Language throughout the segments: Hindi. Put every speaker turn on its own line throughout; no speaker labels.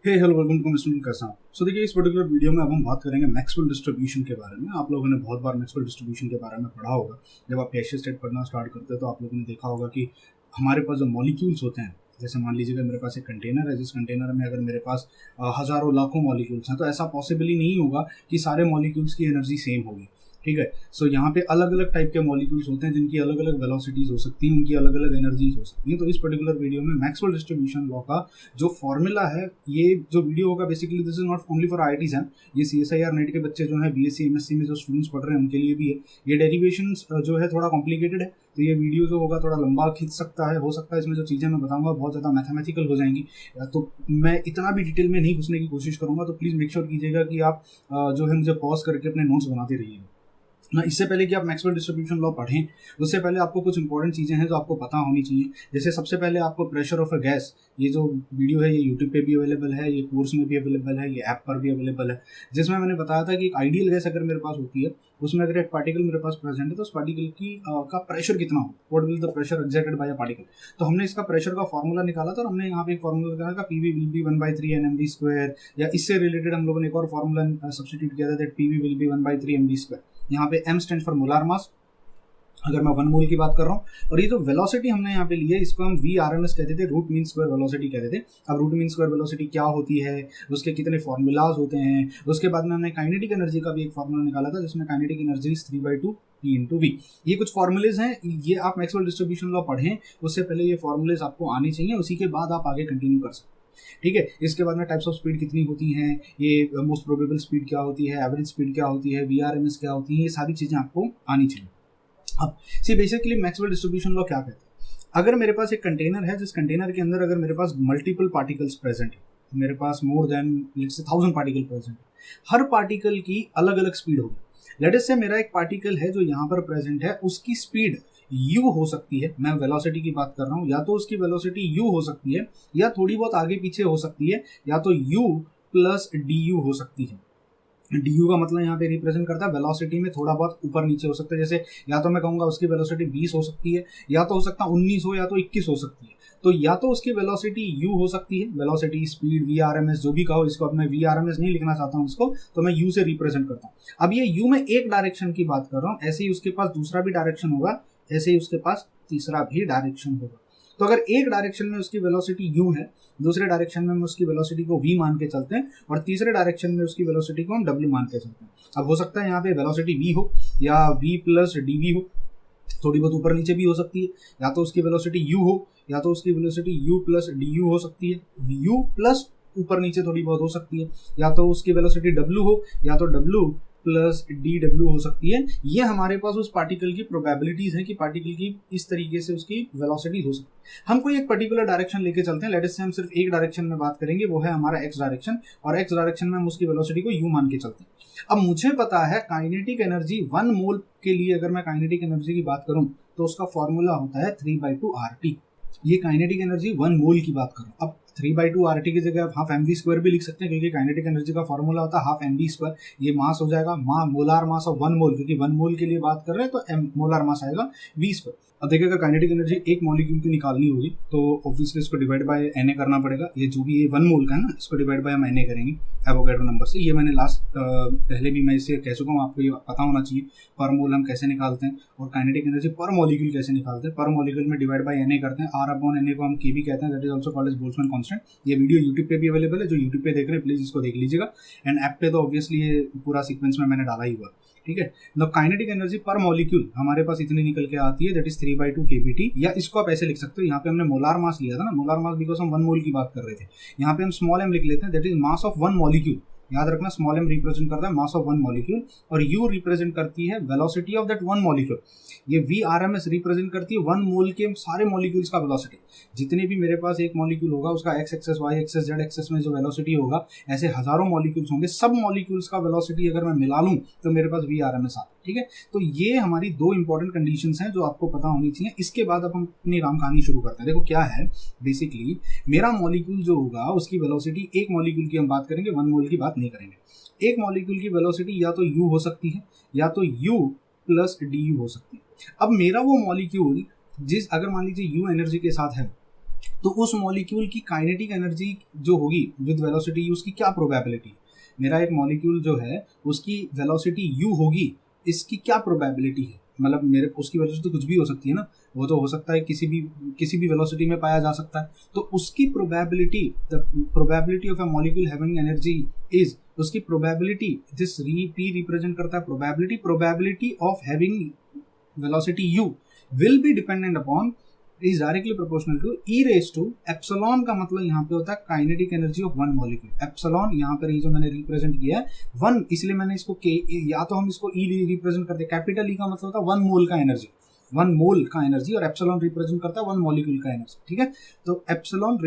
Hey hello welcome to mister कैसा हूँ। सो देखिए, इस पर्टिकुलर वीडियो में अब हम बात करेंगे मैक्सवेल डिस्ट्रीब्यूशन के बारे में। आप लोगों ने बहुत बार मैक्सवेल डिस्ट्रीब्यूशन के बारे में पढ़ा होगा। जब आप कैशियर स्टेट पढ़ना स्टार्ट करते हो तो आप लोगों ने देखा होगा कि हमारे पास जो मॉलिक्यूल्स होते हैं, जैसे मान लीजिएगा मेरे पास एक कंटेनर है, जिस कंटेनर में अगर मेरे पास हज़ारों लाखों मॉलिक्यूल्स हैं, तो ऐसा पॉसिबल ही नहीं होगा कि सारे मॉलिक्यूल्स की एनर्जी सेम होगी। ठीक है। सो यहाँ पे अलग अलग टाइप के मॉलिक्यूल्स होते हैं जिनकी अलग अलग वेलोसिटीज हो सकती हैं, उनकी अलग अलग एनर्जीज हो सकती हैं। तो इस पर्टिकुलर वीडियो में मैक्सवेल डिस्ट्रीब्यूशन लॉ का जो फॉर्मूला है, ये जो वीडियो होगा basically this is not only for IITs हैं, ये सीएसआईआर नेट के बच्चे जो है बीएससी एमएससी में जो स्टूडेंट्स पढ़ रहे हैं उनके लिए भी है। ये डेरिवेशंस जो है थोड़ा कॉम्प्लिकेटेड है, तो ये वीडियो जो होगा थोड़ा लंबा खींच सकता है, हो सकता है इसमें जो चीज़ें मैं बताऊंगा बहुत ज़्यादा मैथमेटिकल हो जाएंगी। तो मैं इतना भी डिटेल में नहीं घुसने की कोशिश करूंगा, तो प्लीज़ मेक श्योर कीजिएगा कि आप जो है मुझे पॉज करके अपने नोट्स बनाते रहिएगा ना। इससे पहले कि आप मैक्सवेल डिस्ट्रीब्यूशन लॉ पढ़ें, उससे पहले आपको कुछ इंपॉर्टेंट चीज़ें हैं जो आपको पता होनी चाहिए। जैसे सबसे पहले आपको प्रेशर ऑफ अ गैस, ये जो वीडियो है ये यूट्यूब पे भी अवेलेबल है, ये कोर्स में भी अवेलेबल है, ये ऐप पर भी अवेलेबल है, जिसमें मैंने बताया था कि एक आइडियल गैस अगर मेरे पास होती है, उसमें अगर एक पार्टिकल मेरे पास प्रेजेंट है तो उस पार्टिकल की का प्रेशर कितना हो, what will the pressure exerted by a particle. तो हमने इसका प्रेशर का फॉर्मूला निकाला था और हमने यहाँ पे एक फॉर्मूला निकाला था PV will be 1/3 NMV square, या इससे रिलेटेड हम लोगों ने एक और फॉर्मूला सब्स्टिट्यूट किया था that PV will be 1/3 MV square. यहाँ पे m stand for molar mass, अगर मैं 1 मोल की बात कर रहा हूँ। और ये जो वेलोसिटी हमने यहाँ पे ली है इसको हम VRMS कहते थे, रूट मीन स्क्वायर वेलोसिटी कहते थे। अब रूट मीन स्क्वायर वेलोसिटी क्या होती है, उसके कितने फॉर्मूलाज होते हैं, उसके बाद में हमने काइनेटिक एनर्जी का भी एक फॉर्मूला निकाला था जिसमें काइनेटिक एनर्जी 3/2 P × V। ये कुछ फॉर्मूलेज हैं, ये आप मैक्सवेल डिस्ट्रीब्यूशन लॉ पढ़ें उससे पहले ये फॉर्मूलेज आपको आने चाहिए, उसी के बाद आप आगे कंटिन्यू कर सकते हैं। ठीक है। इसके बाद में टाइप्स ऑफ स्पीड कितनी होती हैं, ये मोस्ट प्रोबेबल स्पीड क्या होती है, एवरेज स्पीड क्या होती है, VRMS क्या होती है, ये सारी चीज़ें आपको आनी चाहिए। अब see basically Maxwell distribution law क्या कहते हैं। अगर मेरे पास एक कंटेनर है, जिस कंटेनर के अंदर अगर मेरे पास मल्टीपल पार्टिकल्स प्रेजेंट है, मेरे पास more than let's say 1000 particle present है, हर पार्टिकल की अलग अलग स्पीड होगी। लेट्स से मेरा एक पार्टिकल है जो यहाँ पर प्रेजेंट है, उसकी स्पीड u हो सकती है, मैं वेलोसिटी की बात कर रहा हूँ, या तो उसकी वेलोसिटी u हो सकती है, या थोड़ी बहुत आगे पीछे हो सकती है, या तो u प्लस du हो सकती है। डी का मतलब यहाँ पे रिप्रेजेंट करता है वेलोसिटी में थोड़ा बहुत ऊपर नीचे हो सकता है। जैसे या तो मैं कहूँगा उसकी वेलोसिटी 20 हो सकती है, या तो हो सकता है 19 हो, या तो 21 हो सकती है। तो या तो उसकी वेलोसिटी u हो सकती है, वेलोसिटी स्पीड VRMS जो भी कहो, इसको अब मैं VRMS नहीं लिखना चाहता हूँ इसको, तो मैं u से रिप्रेजेंट करता हूँ। अब ये u में एक डायरेक्शन की बात कर रहा हूँ, ऐसे ही उसके पास दूसरा भी डायरेक्शन होगा, ऐसे ही उसके पास तीसरा भी डायरेक्शन होगा। तो अगर एक डायरेक्शन में उसकी वेलोसिटी u है, दूसरे डायरेक्शन में हम उसकी वेलोसिटी को v मान के चलते हैं, और तीसरे डायरेक्शन में उसकी वेलोसिटी को हम w मान के चलते हैं। अब हो सकता है यहाँ पे वेलोसिटी v हो या v प्लस dv हो, थोड़ी बहुत ऊपर नीचे भी हो सकती है, या तो उसकी वेलोसिटी u हो या तो उसकी वेलोसिटी u प्लस du हो सकती है, u प्लस ऊपर नीचे थोड़ी बहुत हो सकती है, या तो उसकी वेलोसिटी w हो या तो w प्लस dw हो सकती है। ये हमारे पास उस पार्टिकल की प्रोबेबिलिटीज हैं कि पार्टिकल की इस तरीके से उसकी वेलोसिटी हो सकती है। हम कोई एक पर्टिकुलर डायरेक्शन लेके चलते हैं, लेट्स से हम सिर्फ एक डायरेक्शन में बात करेंगे, वो है हमारा x डायरेक्शन, और x डायरेक्शन में हम उसकी वेलोसिटी को u मान के चलते हैं। अब मुझे पता है काइनेटिक एनर्जी 1 मोल के लिए, अगर मैं काइनेटिक एनर्जी की बात करूं तो उसका फॉर्मूला होता है 3/2 RT। ये काइनेटिक एनर्जी 1 मोल की बात करूं। अब 3/2 RT की जगह आप हाफ MV स्क्वायर भी लिख सकते हैं, क्योंकि काइनेटिक एनर्जी का फॉर्मूला होता है हाफ MV स्क्वायर। ये मास हो जाएगा मोलार मास ऑफ 1 मोल, क्योंकि 1 मोल के लिए बात कर रहे हैं तो मोलार मास आएगा V स्क्वायर। अब देखिए, अगर काइनेटिक एनर्जी एक मॉलिक्यूल की निकालनी होगी तो ऑब्वियसली इसको डिवाइड बाय Na करना पड़ेगा। ये जो भी ये 1 मोल का है ना, इसको डिवाइड बाय हम Na करेंगे एवोगैड्रो नंबर से। ये मैंने पहले भी मैं इसे कह चुका हूँ, आपको ये पता होना चाहिए पर मोल हम कैसे निकालते हैं, और काइनेटिक एनर्जी पर मॉलिक्यूल कैसे निकालते हैं। पर मॉलिक्यूल में डिवाइड बाय Na करते हैं, R/Na को हम K भी कहते हैं, that is also called as Boltzmann constant. ये वीडियो यूट्यूब पे भी अवेलेबल है, जो यूट्यूब पे देख रहे हैं प्लीज इसको देख लीजिएगा, एंड ऐप पे तो ऑब्वियसली ये पूरा सीक्वेंस में मैंने डाला ही हुआ। ठीक है। द काइनेटिक एनर्जी पर मॉलिक्यूल हमारे पास इतनी निकल के आती है, दैट इज 3/2 kBT, या इसको आप ऐसे लिख सकते हो। यहाँ पे हमने मोलार मास लिया था ना, मोलार मास बिकॉज हम 1 मोल की बात कर रहे थे, यहाँ पे हम स्मॉल m लिख लेते हैं, that is mass of 1 molecule. याद रखना, स्मॉल m रिप्रेजेंट करता है मास ऑफ 1 मॉलिक्यूल, और u रिप्रेजेंट करती है वेलोसिटी ऑफ दैट 1 मॉलिक्यूल। ये VRMS रिप्रेजेंट करती है 1 मोल के सारे मॉलिक्यूल्स का वेलोसिटी। जितने भी मेरे पास एक मॉलिक्यूल होगा उसका x axis y axis z axis में जो वेलोसिटी होगा, ऐसे हजारों मॉलिक्यूल्स होंगे, सब मॉलिक्यूल्स का वेलोसिटी अगर मैं मिला लूँ तो मेरे पास VRMS आता है। ठीक है। तो ये हमारी 2 इंपॉर्टेंट कंडीशंस हैं जो आपको पता होनी चाहिए। इसके बाद अब हम अपनी राम कहानी शुरू करते हैं। देखो क्या है, बेसिकली मेरा मॉलिक्यूल जो होगा उसकी वेलोसिटी, एक मॉलिक्यूल की हम बात करेंगे, 1 मोल की बात नहीं करेंगे। एक मॉलिक्यूल की वेलोसिटी या तो u हो सकती है या तो u प्लस du हो सकती है। अब मेरा वो मॉलिक्यूल जिस, अगर मान लीजिए u एनर्जी के साथ है, तो उस मॉलिक्यूल की काइनेटिक एनर्जी जो होगी विद वेलोसिटी u उसकी क्या प्रोबेबिलिटी है। मेरा एक मॉलिक्यूल जो है उसकी वेलोसिटी u होगी, इसकी क्या प्रोबेबिलिटी है, मतलब मेरे उसकी वेलोसिटी तो कुछ भी हो सकती है ना, वो तो हो सकता है किसी भी वेलोसिटी में पाया जा सकता है। तो उसकी probability, the probability of a molecule having energy is, उसकी प्रोबेबिलिटी, दिस p रिप्रेजेंट करता है probability of having velocity u will be dependent upon is directly proportional to e raised to epsilon का मतलब यहाँ पे होता है kinetic energy of one molecule. Epsilon यहाँ पर ये जो मैंने रिप्रेजेंट किया है वन, इसलिए मैंने इसको के, या तो हम इसको ई रिप्रेजेंट करते हैं, कैपिटल ई का मतलब होता है वन मोल का एनर्जी, वन मोल का एनर्जी, और एप्सिलॉन रिप्रेजेंट करता है वन मॉलिक्यूल का एनर्जी, ठीक है। तो epsilon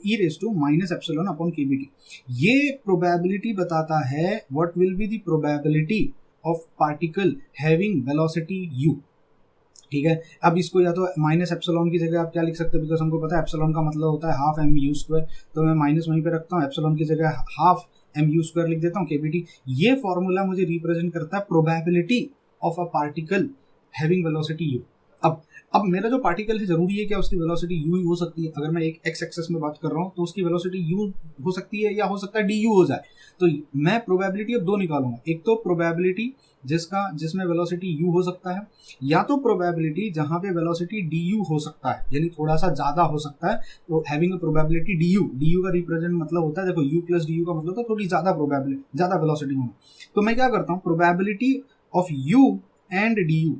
E raise to minus epsilon upon KBT, ये प्रोबेबिलिटी बताता है what will be the probability of particle having velocity u, ठीक है। अब इसको या तो माइनस एप्सिलॉन की जगह आप क्या लिख सकते हैं, बिकॉज हमको पता है एप्सिलॉन का मतलब होता है हाफ एम यू स्क्वायर, तो मैं माइनस वहीं पे रखता हूँ, एप्सिलॉन की जगह हाफ एम यू स्क्वायर लिख देता हूँ केबीटी। ये फॉर्मूला मुझे रिप्रेजेंट करता है probability of a particle having velocity u। अब मेरा जो पार्टिकल है जरूरी है क्या उसकी वेलोसिटी u ही हो सकती है। अगर मैं एक एक्स एक्सेस में बात कर रहा हूँ तो उसकी वेलोसिटी u हो सकती है, या हो सकता है du हो जाए। तो मैं प्रोबेबिलिटी अब दो निकालूंगा, एक तो प्रोबेबिलिटी जिसमें वेलोसिटी u हो सकता है, या तो प्रोबेबिलिटी जहां पे वेलोसिटी du हो सकता है, यानी थोड़ा सा ज्यादा हो सकता है। तो हैविंग अ प्रोबेबिलिटी du का रिप्रेजेंट मतलब होता है, देखो u प्लस du का मतलब थोड़ी ज्यादा प्रोबेबिलिटी, ज्यादा वेलोसिटी होना। तो मैं क्या करता हूँ, probability of u and du,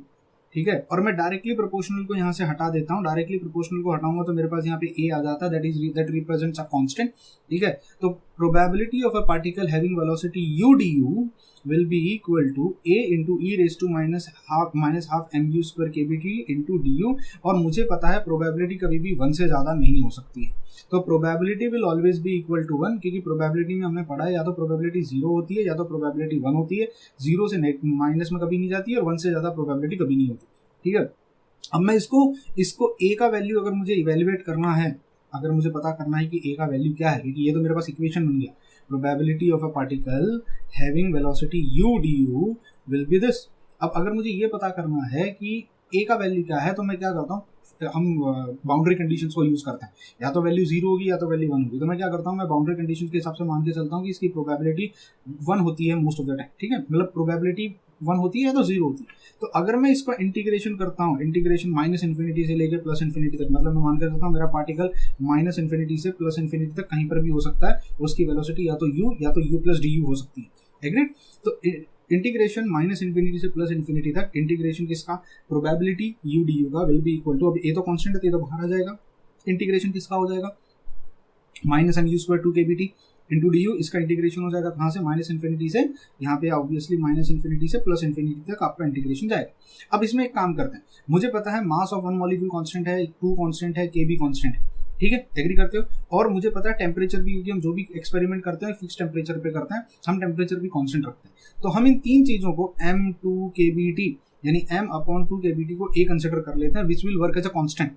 ठीक है, और मैं डायरेक्टली प्रोपोर्शनल को यहाँ से हटा देता हूँ। डायरेक्टली प्रोपोर्शनल को हटाऊंगा तो मेरे पास यहाँ पे a आ जाता है, दैट रिप्रेजेंट्स अ कांस्टेंट, ठीक है। तो probability of a particle having velocity u du will be equal to a into e raised to minus half mu square kbt into du, और मुझे पता है प्रोबेबिलिटी कभी भी 1 से ज़्यादा नहीं हो सकती है। तो probability will always be equal to 1, क्योंकि प्रोबेबिलिटी में हमने पढ़ा है या तो प्रोबेबिलिटी 0 होती है या तो प्रोबेबिलिटी 1 होती है, 0 से माइनस में कभी नहीं जाती है और 1 से ज़्यादा प्रोबेबिलिटी कभी नहीं होती, ठीक है। अब मैं इसको a का वैल्यू अगर मुझे इवेल्युएट करना है, अगर मुझे पता करना है कि a का वैल्यू क्या है, क्योंकि ये तो मेरे पास इक्वेशन बन गया, probability of a particle having velocity u du will be this. अब अगर मुझे ये पता करना है कि a का वैल्यू क्या है, तो मैं क्या करता हूँ, हम बाउंड्री कंडीशंस को यूज करते हैं, या तो वैल्यू 0 होगी या तो वैल्यू 1 होगी। तो मैं क्या करता हूँ, मैं बाउंड्री कंडीशन के हिसाब से मान के चलता हूँ कि इसकी प्रोबेबिलिटी 1 होती है मोस्ट ऑफ द टाइम, ठीक है, मतलब प्रोबेबिलिटी 1 होती है या तो 0 होती है। तो अगर मैं इसका इंटीग्रेशन करता हूँ, इंटीग्रेशन माइनस इन्फिनिटी से लेकर प्लस इन्फिनिटी तक, मतलब मैं मान कर चलता हूँ मेरा पार्टिकल माइनस इन्फिनिटी से प्लस इन्फिनिटी तक कहीं पर भी हो सकता है, उसकी वेलोसिटी या तो u प्लस du हो सकती है, एग्रीड। तो इंटीग्रेशन माइनस इन्फिनिटी से प्लस इन्फिनिटी तक, इंटीग्रेशन किसका, प्रोबेबिलिटी u du का विल बी इक्वल टू, अब ए तो कांस्टेंट है तो ये तो बाहर आ जाएगा, इंटीग्रेशन किसका हो जाएगा, minus M U square 2 kbt into D U, इसका इंटीग्रेशन हो जाएगा कहाँ से, माइनस इन्फिनिटी से, यहाँ पे ऑब्वियसली माइनस इन्फिनिटी से प्लस इन्फिनिटी तक आपका इंटीग्रेशन जाएगा। अब इसमें एक काम करते हैं, मुझे पता है mass of one molecule constant है, 2 कांस्टेंट है, के बी कांस्टेंट है, ठीक है, एग्री करते हो। और मुझे पता है टेम्परेचर भी, क्योंकि हम जो भी एक्सपेरिमेंट करते हैं फिक्स टेम्परेचर पे करते हैं, हम टेम्परेचर भी कांस्टेंट रखते हैं। तो हम इन तीन चीज़ों को m2 kbt यानी m/2 kbt को a कंसिडर कर लेते हैं, which will work as a constant,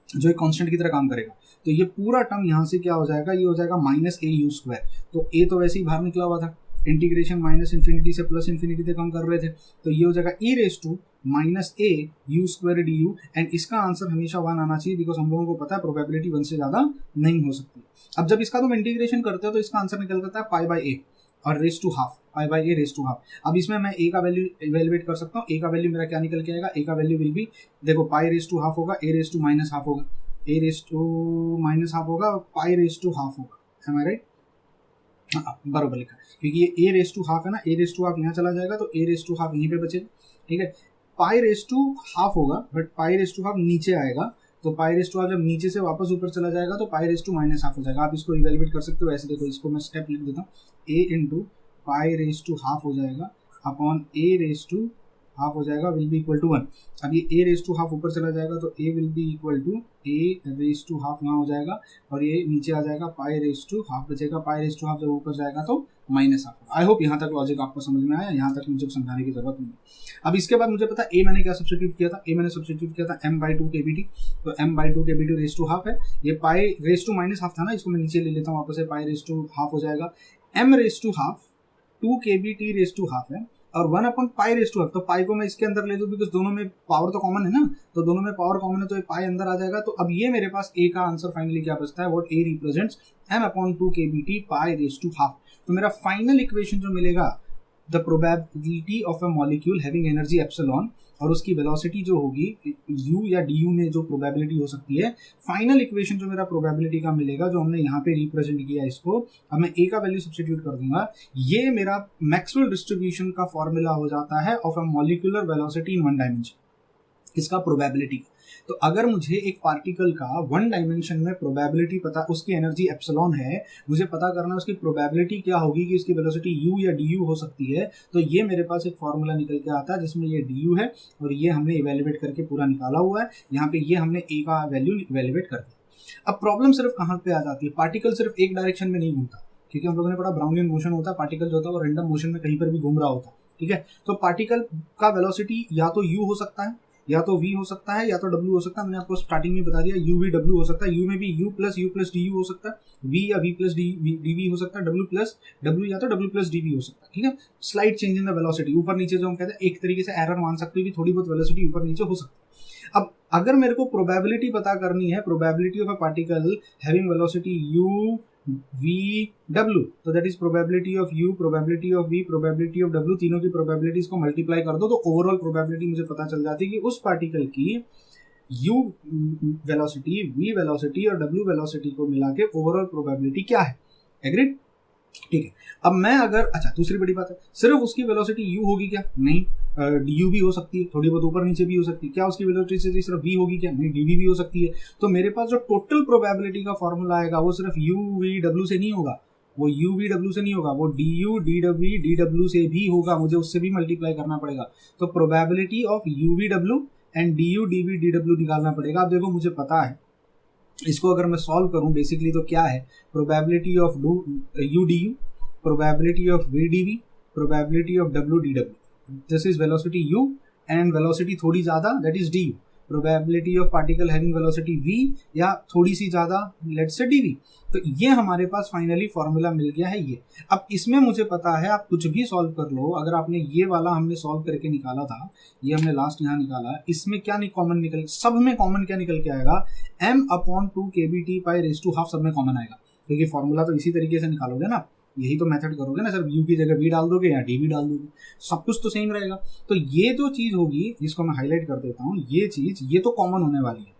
जो एक कांस्टेंट की तरह काम करेगा। तो ये पूरा टर्म यहाँ से क्या हो जाएगा, ये हो जाएगा माइनस ए यू स्क्वायर। तो ए तो वैसे ही बाहर निकला हुआ था, इंटीग्रेशन माइनस इन्फिनिटी से प्लस इन्फिनिटी तक हम कर रहे थे, तो ये हो जाएगा e raise to minus a u square d u, and इसका आंसर हमेशा 1 आना चाहिए, बिकॉज हम लोगों को पता है प्रोबेबिलिटी 1 से ज़्यादा नहीं हो सकती। अब जब इसका तुम इंटीग्रेशन करते हो तो इसका आंसर निकल जाता है पाई बाई ए और raise to half, pi by A raise to half. अब इसमें मैं ए का वैल्यू इवेलुएट कर सकता हूँ, ए का वैल्यू मेरा क्या निकल के आएगा, ए का वैल्यू विल बी, देखो पाई रेस टू हाफ होगा, ए रेस टू माइनस हाफ होगा, ए रेस टू माइनस हाफ होगा, पाई रेस टू हाफ होगा, एम आई राइट, हाँ बराबर लिखा, क्योंकि ये ए रेस टू हाफ है ना, ए रेस टू हाफ यहाँ चला जाएगा तो ए रेस टू हाफ यहीं पे बचेगा, ठीक है। पाई रेस टू हाफ होगा but pi raise to half नीचे आएगा, तो पाई रेस टू हाफ जब नीचे से वापस ऊपर चला जाएगा तो pi raise to minus half हो जाएगा। आप इसको इवेलुएट कर सकते हो ऐसे, देखो इसको मैं स्टेप लिख देता हूँ, a into pi raise to half हो जाएगा upon a raise to half हो जाएगा, विल बी इक्वल टू 1। अब ये ए रेस टू हाफ ऊपर चला जाएगा तो a will be equal to a raise to half यहाँ हो जाएगा, और ये नीचे आ जाएगा, पाई रेस टू हाफ बचेगा, पाई रेस टू हाफ जब ऊपर जाएगा तो माइनस हाफ होगा। आई होप यहाँ तक लॉजिक आपको समझ में आया, यहाँ तक मुझे समझाने की जरूरत नहीं। अब इसके बाद मुझे पता ए मैंने क्या सब्स्टिट्यूट किया था, ए मैंने सब्स्टिट्यूट किया था m/2 kbt, तो m/2 kbt raise to half है, ये pi raise to minus half था ना, इसको मैं नीचे ले लेता हूँ वापस से, पाई रेस टू हाफ हो जाएगा, m raise to half 2 kbt raise to half है, और 1/π⁴, तो पाई को मैं इसके अंदर ले लूँ बिकॉज दोनों में पावर तो कॉमन है ना, तो दोनों में पावर कॉमन है तो ये पाई अंदर आ जाएगा। तो अब ये मेरे पास ए का आंसर फाइनली क्या बचता है, what A represents m/2 kBT π⁴. तो मेरा फाइनल इक्वेशन जो मिलेगा, the probability of a molecule having energy epsilon और उसकी वेलोसिटी जो होगी u या du में जो प्रोबेबिलिटी हो सकती है, फाइनल इक्वेशन जो मेरा प्रोबेबिलिटी का मिलेगा जो हमने यहाँ पे रिप्रेजेंट किया इसको, अब मैं a का वैल्यू सब्स्टिट्यूट कर दूंगा, ये मेरा मैक्सवेल डिस्ट्रीब्यूशन का फॉर्मूला हो जाता है of a molecular velocity in one dimension, इसका प्रोबेबिलिटी। तो अगर मुझे एक पार्टिकल का वन डायमेंशन में प्रोबेबिलिटी पता, उसकी एनर्जी एप्सिलॉन है, मुझे पता करना उसकी प्रोबेबिलिटी क्या होगी कि इसकी वेलोसिटी u या du हो सकती है, तो ये मेरे पास एक फार्मूला निकल के आता है जिसमें ये du है और ये हमने इवेल्युएट करके पूरा निकाला हुआ है, यहाँ पे ये हमने a का वैल्यू इवेल्युएट कर दिया। अब प्रॉब्लम सिर्फ कहाँ पे आ जाती है, पार्टिकल सिर्फ एक डायरेक्शन में नहीं घूमता, क्योंकि हम लोगों ने पढ़ा ब्राउनियन मोशन होता है, पार्टिकल जो होता है वो रैंडम मोशन में कहीं पर भी घूम रहा होता है, ठीक है। तो पार्टिकल का वेलोसिटी या तो u हो सकता है, या तो v हो सकता है, या तो w हो सकता है। मैंने आपको स्टार्टिंग में बता दिया u v w हो सकता है, u में भी u प्लस du हो सकता है, v या v प्लस dv हो सकता है, w प्लस w या तो w प्लस dv हो सकता है, ठीक है। Slide change in the velocity, ऊपर नीचे जो हम कहते हैं, एक तरीके से एरर मान सकते हो कि थोड़ी बहुत वेलोसिटी ऊपर नीचे हो सकती है। अब अगर मेरे को प्रोबेबिलिटी पता करनी है, probability of a particle having velocity u v w, तो that is probability of u, probability of v, probability of w, तीनों की प्रोबेबिलिटीज को मल्टीप्लाई कर दो तो ओवरऑल प्रोबेबिलिटी मुझे पता चल जाती है कि उस पार्टिकल की u वेलोसिटी, v वेलोसिटी और w वेलोसिटी को मिला के ओवरऑल प्रोबेबिलिटी क्या है। एग्रीड, ठीक है। अब मैं अगर, अच्छा दूसरी बड़ी बात है, सिर्फ उसकी वेलोसिटी u होगी क्या, नहीं, du भी हो सकती है, थोड़ी बहुत ऊपर नीचे भी हो सकती है। क्या उसकी वेलोसिटी सिर्फ v होगी क्या, नहीं, dv भी हो सकती है। तो मेरे पास जो टोटल प्रोबेबिलिटी का फॉर्मूला आएगा वो सिर्फ u v w से नहीं होगा, वो u v w से नहीं होगा, वो du dw dw से भी होगा, मुझे उससे भी मल्टीप्लाई करना पड़ेगा। तो probability of u v w and du dv dw निकालना पड़ेगा। अब देखो मुझे पता है, इसको अगर मैं सॉल्व करूं बेसिकली तो क्या है, probability of u du, probability of v dv, probability of w dw, this is velocity u and velocity थोड़ी ज़्यादा that is du, probability of particle having velocity v या थोड़ी सी ज़्यादा लेट्स से dv। तो ये हमारे पास फाइनली फॉर्मूला मिल गया है ये। अब इसमें मुझे पता है, आप कुछ भी सॉल्व कर लो, अगर आपने ये वाला हमने सॉल्व करके निकाला था, ये हमने लास्ट यहाँ निकाला, इसमें क्या नहीं कॉमन निकल, सब में कॉमन क्या निकल के आएगा, m/2 kBT π⁴ सब में कॉमन आएगा, क्योंकि फॉर्मूला तो इसी तरीके से निकालोगे ना, यही तो मेथड करोगे ना, सिर्फ u की जगह v डाल दोगे या dv डाल दोगे, सब कुछ तो सेम रहेगा। तो ये जो चीज़ होगी, जिसको मैं हाईलाइट कर देता हूँ, ये चीज़ ये तो कॉमन होने वाली है,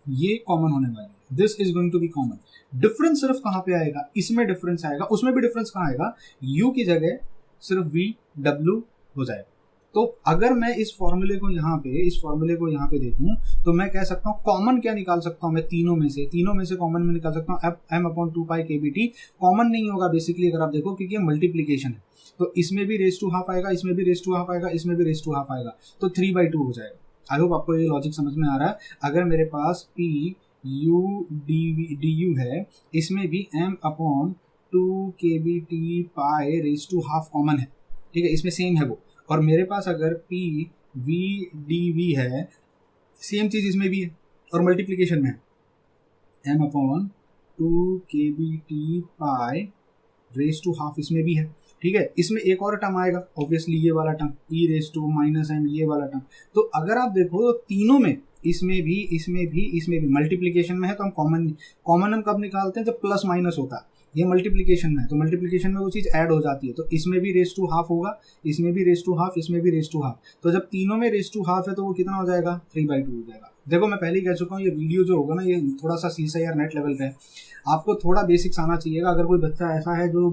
ये कॉमन होने वाली है, this is going to be common. Difference सिर्फ कहाँ पे आएगा, इसमें डिफरेंस आएगा, उसमें भी डिफरेंस कहाँ आएगा, u की जगह सिर्फ v w हो जाएगा। तो अगर मैं इस फॉर्मूले को यहाँ पे देखूँ तो मैं कह सकता हूँ कॉमन क्या निकाल सकता हूँ, मैं तीनों में से कॉमन में निकाल सकता हूँ m/2 π kBT। कॉमन नहीं होगा बेसिकली अगर आप देखो, क्योंकि मल्टीप्लीकेशन है, तो इसमें भी रेज टू हाफ आएगा, इसमें भी रेज टू हाफ आएगा, इसमें भी रेज टू हाफ आएगा, तो 3/2 हो जाएगा। आई होप आपको ये लॉजिक समझ में आ रहा है। अगर मेरे पास p u du है, इसमें भी m/2 kBT π⁴ कॉमन है, ठीक है, इसमें सेम है वो। और मेरे पास अगर p v dv है, सेम चीज़ इसमें भी है और मल्टीप्लिकेशन में है, m/2 kBT π⁴ इसमें भी है, ठीक है। इसमें एक और टर्म आएगा ऑब्वियसली, ये वाला टर्म e⁻m, ये वाला टर्म। तो अगर आप देखो तो तीनों में, इसमें भी मल्टीप्लिकेशन में है, तो हम कॉमन हम कब निकालते हैं, जब प्लस माइनस होता है। ये मल्टीप्लिकेशन में है, तो मल्टीप्लिकेशन में वो चीज़ ऐड हो जाती है, तो इसमें भी रेज टू हाफ होगा, इसमें भी रेज टू हाफ, इसमें भी रेज टू हाफ। तो जब तीनों में रेज टू हाफ है तो वो कितना हो जाएगा, 3/2 हो जाएगा। देखो मैं पहले ही कह चुका हूँ, ये वीडियो जो होगा ना, ये थोड़ा सा CSIR नेट लेवल का है, आपको थोड़ा बेसिक्स आना चाहिएगा। अगर कोई बच्चा ऐसा है जो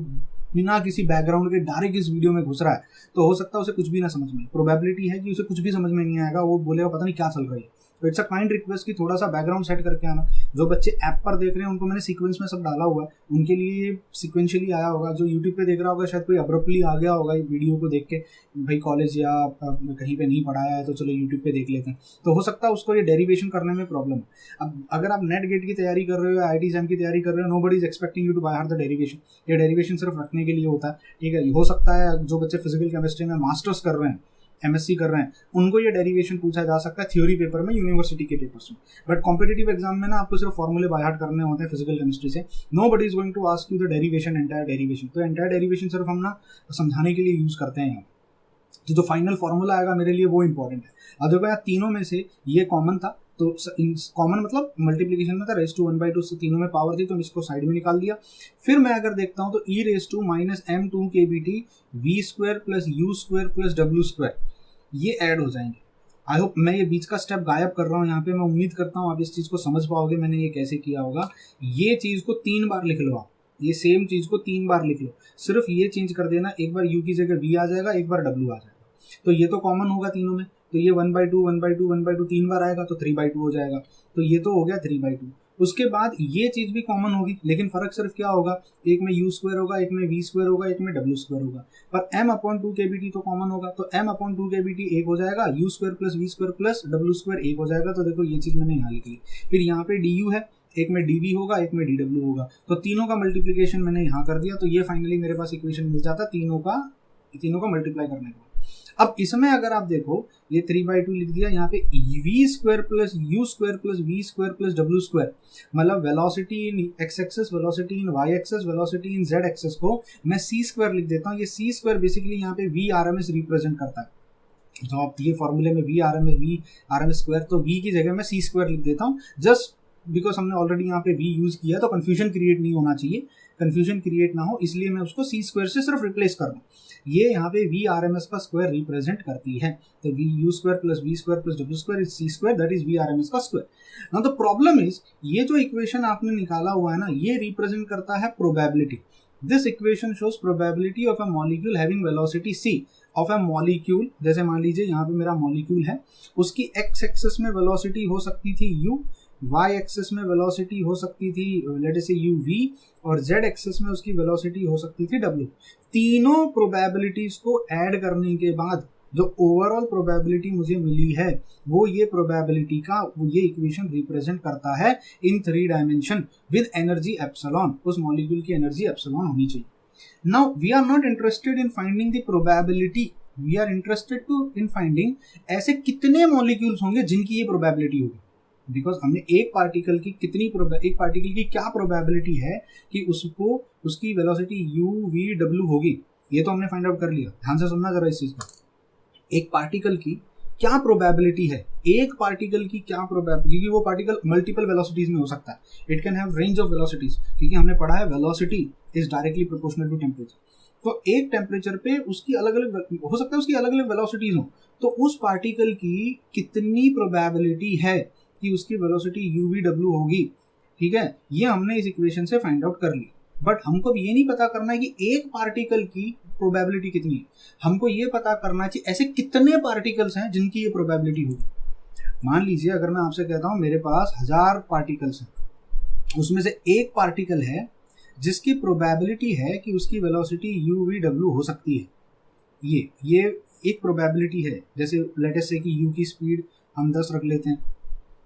बिना किसी बैकग्राउंड के डायरेक्ट इस वीडियो में घुस रहा है, तो हो सकता है उसे कुछ भी ना समझ में, प्रोबेबिलिटी है कि उसे कुछ भी समझ में नहीं आएगा, वो बोलेगा पता नहीं क्या चल रहा है। तो इट्स अ काइंड रिक्वेस्ट कि थोड़ा सा बैकग्राउंड सेट करके आना। जो बच्चे ऐप पर देख रहे हैं उनको मैंने सीक्वेंस में सब डाला हुआ है, उनके लिए ये सिक्वेंशियली आया होगा। जो यूट्यूब पे देख रहा होगा शायद कोई अब्रप्टली आ गया होगा ये वीडियो को देख के, भाई कॉलेज या कहीं पे नहीं पढ़ाया है तो चलो यूट्यूब पे देख लेते हैं, तो हो सकता है उसको ये डेरिवेशन करने में प्रॉब्लम। अब अगर आप नेट गेट की तैयारी कर रहे हो, IIT एग्जाम की तैयारी कर रहे हो, nobody is expecting you to by heart the derivation. ये डेरिवेशन सिर्फ रखने के लिए होता है, ठीक है। हो सकता है जो बच्चे फिजिकल केमिस्ट्री में मास्टर्स कर रहे हैं, MSc कर रहे हैं, उनको ये डेरिवेशन पूछा जा सकता है थ्योरी पेपर में, यूनिवर्सिटी के पेपर्स में। बट कॉम्पिटिटिव एग्जाम में ना आपको सिर्फ फॉर्मूले बाय हार्ट करने होते हैं फिजिकल केमिस्ट्री से। Nobody is going to ask you the derivation, entire derivation. तो एंटायर डेरिवेशन सिर्फ हम ना समझाने के लिए यूज करते हैं यहाँ। तो जो फाइनल फॉर्मूला आएगा मेरे लिए वो इंपॉर्टेंट है। अब देखो यार तीनों में से ये कॉमन था, तो कॉमन मतलब मल्टीप्लीकेशन में था, रेस टू 1/2 से तीनों में पावर थी तो इसको साइड में निकाल दिया। फिर मैं अगर देखता हूँ तो e raise to minus m2 kBT v square plus u square plus w square ये ऐड हो जाएंगे। आई होप मैं ये बीच का स्टेप गायब कर रहा हूँ यहाँ पे, मैं उम्मीद करता हूँ आप इस चीज़ को समझ पाओगे मैंने ये कैसे किया होगा। ये चीज़ को 3 बार लिख लो आप, ये सेम चीज़ को 3 बार लिख लो, सिर्फ ये चेंज कर देना, एक बार u की जगह v आ जाएगा, एक बार w आ जाएगा। तो ये तो कॉमन होगा तीनों में, तो ये 1/2 1/2 1/2 3 बार आएगा तो 3/2 हो जाएगा, तो ये तो हो गया 3/2। उसके बाद ये चीज़ भी कॉमन होगी, लेकिन फ़र्क सिर्फ क्या होगा, एक में u स्क्वायर होगा, एक में v स्क्वायर होगा, एक में w स्क्वायर होगा, पर m/2 kBT तो कॉमन होगा, तो m/2 kBT एक हो जाएगा, u square plus v square plus w square एक हो जाएगा। तो देखो ये चीज़ मैंने यहाँ लिख ली। फिर यहाँ पे du है, एक में dv होगा, एक में dw होगा, तो तीनों का मल्टीप्लीकेशन मैंने यहाँ कर दिया, तो ये फाइनली मेरे पास इक्वेशन मिल जाता तीनों का मल्टीप्लाई करने के बाद। अब इसमें अगर आप देखो ये 3/2 लिख दिया, यहाँ पे v square plus u square plus v square plus w square, मतलब velocity in x axis, velocity in y axis, velocity in z axis को मैं c स्क्वायर लिख देता हूँ। ये c स्क्वायर बेसिकली यहाँ पे v RMS रिप्रेजेंट करता है। तो आप ये फॉर्मूले में v RMS स्क्वायर, तो v की जगह मैं c स्क्वायर लिख देता हूँ, जस्ट बिकॉज हमने ऑलरेडी यहाँ पे v यूज किया तो कन्फ्यूजन क्रिएट नहीं होना चाहिए, कन्फ्यूजन क्रिएट ना हो इसलिए मैं उसको c स्क्वायर से सिर्फ रिप्लेस कर दूँ। ये यहाँ पे v RMS का स्क्वायर रिप्रेजेंट करती है, तो v u square plus v square plus w square is c square, that is v RMS का square. Now the problem is ये जो इक्वेशन आपने निकाला हुआ है ना, ये रिप्रेजेंट करता है probability. This equation shows probability of a molecule having velocity c of a molecule. जैसे मान लीजिए यहाँ पे मेरा मॉलिक्यूल है, उसकी x एक्सिस में वेलोसिटी हो सकती थी u, y एक्सिस में वेलोसिटी हो सकती थी लेट अस से uv, और z एक्सिस में उसकी वेलोसिटी हो सकती थी w। तीनों प्रोबेबिलिटीज को ऐड करने के बाद जो ओवरऑल प्रोबेबिलिटी मुझे मिली है वो ये प्रोबेबिलिटी का ये इक्वेशन रिप्रेजेंट करता है in 3 dimension with energy epsilon. उस मॉलिक्यूल की एनर्जी एप्सिलॉन होनी चाहिए। Now we are not interested in finding the probability, we are interested to in finding ऐसे कितने मॉलिक्यूल्स होंगे जिनकी ये प्रोबेबिलिटी होगी। बिकॉज हमने एक पार्टिकल की क्या प्रोबेबिलिटी है कि उसको उसकी वेलोसिटी u v w होगी, ये तो हमने फाइंड आउट कर लिया। ध्यान से सुनना जरा इस चीज का, एक पार्टिकल की क्या प्रोबेबिलिटी है, एक पार्टिकल की क्या प्रोबेबिलिटी, क्योंकि वो पार्टिकल मल्टीपल वेलोसिटीज में हो सकता है, it can have range of velocities, क्योंकि हमने पढ़ा है velocity is directly proportional to temperature. तो एक टेम्परेचर पे उसकी अलग अलग हो सकता है, उसकी अलग अलग वेलोसिटीज हो, तो उस पार्टिकल की कितनी प्रोबेबिलिटी है कि उसकी वेलोसिटी UVW होगी, ठीक है, ये हमने इस इक्वेशन से फाइंड आउट कर लिया। बट हमको ये नहीं पता करना है कि एक पार्टिकल की प्रोबेबिलिटी कितनी है, हमको ये पता करना है कि ऐसे कितने पार्टिकल्स हैं जिनकी ये प्रोबेबिलिटी होगी। मान लीजिए अगर मैं आपसे कहता हूँ मेरे पास 1000 पार्टिकल्स हैं, उसमें से एक पार्टिकल है जिसकी प्रोबेबिलिटी है कि उसकी वेलोसिटी UVW हो सकती है, ये एक प्रोबेबिलिटी है। जैसे लेट अस से कि U की स्पीड हम 10 रख लेते हैं,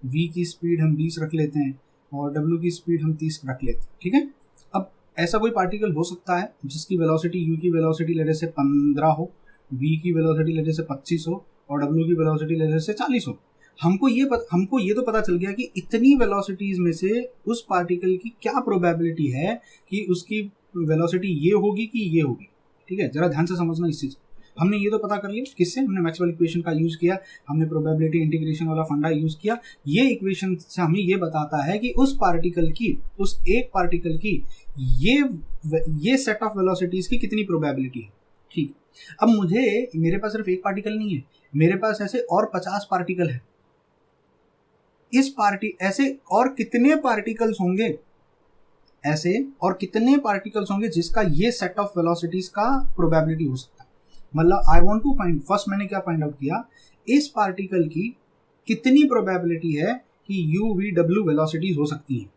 v की स्पीड हम 20 रख लेते हैं, और w की स्पीड हम 30 रख लेते हैं, ठीक है। अब ऐसा कोई पार्टिकल हो सकता है जिसकी वेलोसिटी u की वेलोसिटी लेट अस से 15 हो, v की वेलोसिटी लेट अस से 25 हो, और w की वेलोसिटी लेट अस से 40 हो। हमको ये तो पता चल गया कि इतनी वेलोसिटीज में से उस पार्टिकल की क्या प्रोबेबिलिटी है कि उसकी वेलोसिटी ये होगी कि ये होगी, ठीक है। जरा ध्यान से समझना इस चीज़। हमने ये तो पता कर लिया, किससे, हमने मैक्सवेल इक्वेशन का यूज़ किया, हमने प्रोबेबिलिटी इंटीग्रेशन वाला फंडा यूज़ किया। ये इक्वेशन से हमें ये बताता है कि उस एक पार्टिकल की ये सेट ऑफ वेलोसिटीज़ की कितनी प्रोबेबिलिटी है, ठीक। अब मेरे पास सिर्फ एक पार्टिकल नहीं है, मेरे पास ऐसे और 50 पार्टिकल है। ऐसे और कितने पार्टिकल्स होंगे जिसका ये सेट ऑफ वेलोसिटीज़ का प्रोबेबिलिटी हो सकता है। मतलब I want to find, first मैंने क्या फाइंड आउट किया, इस पार्टिकल की कितनी प्रोबेबिलिटी है कि UVW वेलोसिटीज हो सकती हैं,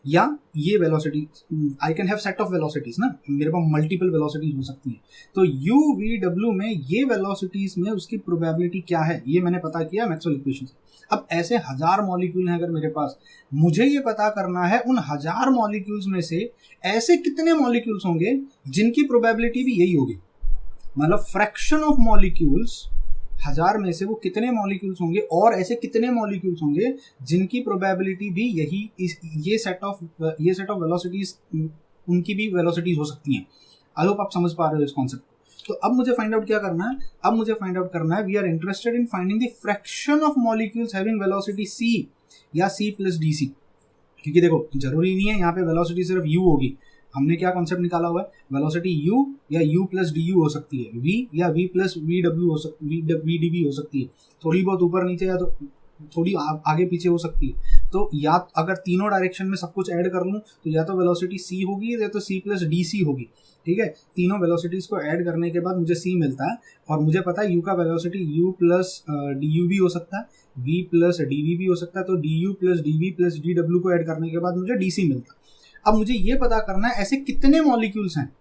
या ये velocity I can have set of velocities ना, मेरे पास मल्टीपल वेलोसिटीज हो सकती हैं। तो UVW में ये वेलोसिटीज में उसकी प्रोबेबिलिटी क्या है, ये मैंने पता किया मैक्सवेल इक्वेशन से। अब ऐसे 1000 मॉलिक्यूल हैं अगर मेरे पास, मुझे ये पता करना है उन 1000 मॉलिक्यूल्स में से ऐसे कितने मॉलिक्यूल्स होंगे जिनकी प्रोबेबिलिटी भी यही होगी। मतलब फ्रैक्शन ऑफ मॉलिक्यूल्स, 1000 में से वो कितने मॉलिक्यूल्स होंगे और ऐसे कितने मॉलिक्यूल्स होंगे जिनकी प्रोबेबिलिटी भी ये सेट ऑफ वेलोसिटीज, उनकी भी वेलोसिटीज हो सकती हैं। आई होप आप समझ पा रहे हो इस कॉन्सेप्ट को। तो अब मुझे फाइंड आउट क्या करना है, अब मुझे फाइंड आउट करना है, we are interested in finding the fraction of molecules having velocity c या c प्लस dc। क्योंकि देखो जरूरी नहीं है यहाँ पे वेलोसिटी सिर्फ u होगी, हमने क्या कॉन्सेप्ट निकाला हुआ है, वेलोसिटी u या u प्लस du हो सकती है, v या v प्लस vw हो सकती है, vdv हो सकती है, थोड़ी बहुत ऊपर नीचे या तो थोड़ी आगे पीछे हो सकती है। तो या अगर तीनों डायरेक्शन में सब कुछ ऐड कर लूँ तो या तो वेलोसिटी c होगी या तो c प्लस dc होगी, ठीक है। तीनों वेलोसिटीज को ऐड करने के बाद मुझे c मिलता है, और मुझे पता है u का वेलोसिटी u प्लस du भी हो सकता है, v प्लस dv भी हो सकता है, तो du plus dv plus dw को ऐड करने के बाद मुझे dc मिलता है। अब मुझे ये पता करना है ऐसे कितने मॉलिक्यूल्स हैं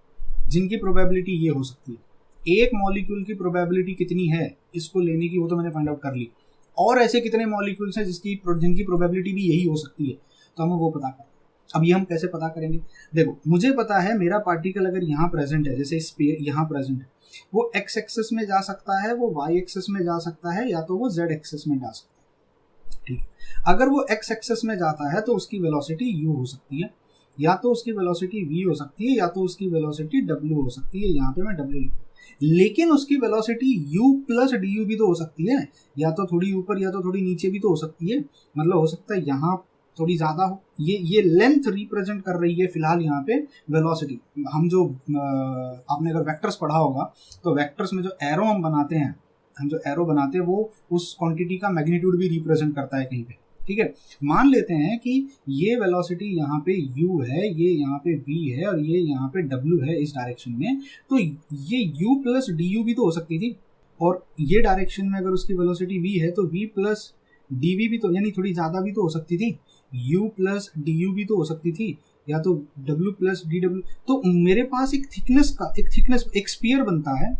जिनकी प्रोबेबिलिटी ये हो सकती है, एक मॉलिक्यूल की प्रोबेबिलिटी कितनी है इसको लेने की, वो तो मैंने फाइंड आउट कर ली, और ऐसे कितने मॉलिक्यूल्स हैं जिनकी प्रोबेबिलिटी भी यही हो सकती है, तो हमें वो पता करना। अब ये हम कैसे पता करेंगे, देखो मुझे पता है मेरा पार्टिकल अगर यहाँ प्रेजेंट है, जैसे स्फीयर यहाँ प्रेजेंट है, वो x एक्सिस में जा सकता है, वो y एक्सिस में जा सकता है, या तो वो z एक्सिस में जा सकता है, ठीक है। अगर वो x एक्सिस में जाता है तो उसकी वेलोसिटी u हो सकती है, या तो उसकी वेलोसिटी v हो सकती है, या तो उसकी वेलोसिटी w हो सकती है, यहाँ पे मैं w लिखता हूँ। लेकिन उसकी वेलोसिटी u प्लस du भी तो हो सकती है, या तो थोड़ी ऊपर या तो थोड़ी नीचे भी तो हो सकती है, मतलब हो सकता है यहाँ थोड़ी ज़्यादा हो। ये लेंथ रिप्रेजेंट कर रही है फिलहाल यहाँ पे वेलोसिटी। हम जो आपने अगर वेक्टर्स पढ़ा होगा तो वेक्टर्स में जो एरो हम बनाते हैं, वो उस क्वांटिटी का मैग्नीट्यूड भी रिप्रेजेंट करता है कहीं पे, ठीक है। मान लेते हैं कि ये वेलोसिटी यहाँ पे u है, ये यहाँ पे v है, और ये यहाँ पे w है इस डायरेक्शन में, तो ये u प्लस du भी तो हो सकती थी, और ये डायरेक्शन में अगर उसकी वेलोसिटी v है तो v प्लस dv भी तो, यानी थोड़ी ज़्यादा भी तो हो सकती थी, u प्लस du भी तो हो सकती थी, या तो w प्लस dw। तो मेरे पास एक स्फीयर बनता है,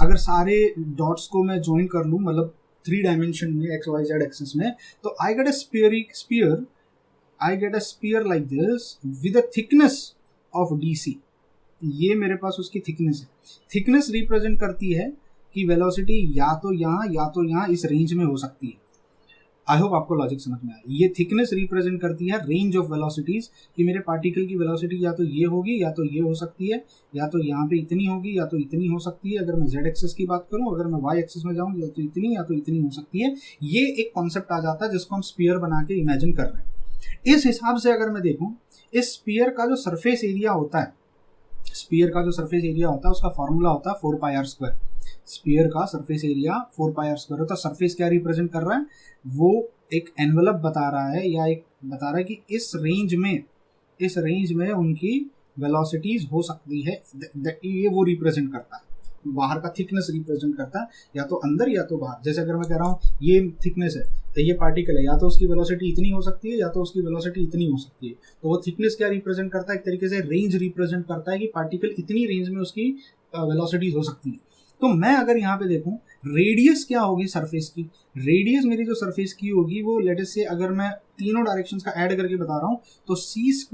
अगर सारे डॉट्स को मैं ज्वाइन कर लूँ, मतलब 3 डायमेंशन में x y z एक्सिस में, तो I get a sphere like this with a thickness of dc। ये मेरे पास उसकी थिकनेस है। थिकनेस रिप्रेजेंट करती है कि वेलोसिटी या तो यहाँ इस रेंज में हो सकती है। आई होप आपको लॉजिक समझ में आया। ये थिकनेस रिप्रेजेंट करती है रेंज ऑफ वेलोसिटीज, कि मेरे पार्टिकल की वेलोसिटी या तो ये होगी या तो ये हो सकती है, या तो यहाँ पे इतनी होगी या तो इतनी हो सकती है। अगर मैं z एक्सिस की बात करूँ, अगर मैं y एक्सिस में जाऊँ, या तो इतनी हो सकती है। ये एक कॉन्सेप्ट आ जाता है जिसको हम स्फीयर बना के इमेजिन कर रहे हैं। इस हिसाब से अगर मैं देखूँ, इस स्फीयर का जो सरफेस एरिया होता है, उसका फॉर्मूला होता है 4πr²। स्फीयर का सरफेस एरिया 4πr² होता है। सरफेस क्या रिप्रेजेंट कर रहा है, वो एक एनवेलप बता रहा है, या एक बता रहा है कि इस रेंज में उनकी वेलोसिटीज हो सकती है। ये वो रिप्रेजेंट करता है, बाहर का थिकनेस रिप्रेजेंट करता है, या तो अंदर या तो बाहर। जैसे अगर मैं कह रहा हूँ ये थिकनेस है, तो ये पार्टिकल है, या तो उसकी वेलोसिटी इतनी हो सकती है या तो उसकी वेलोसिटी इतनी हो सकती है। तो वो थिकनेस क्या रिप्रेजेंट करता है, एक तरीके से रेंज रिप्रेजेंट करता है कि पार्टिकल इतनी रेंज में उसकी वेलोसिटीज हो सकती है। तो मैं अगर यहाँ पे देखूँ, रेडियस क्या होगी सरफेस की, रेडियस मेरी जो सरफेस की होगी वो लेट अस से, अगर मैं तीनों डायरेक्शंस का ऐड करके बता रहा हूँ, तो c²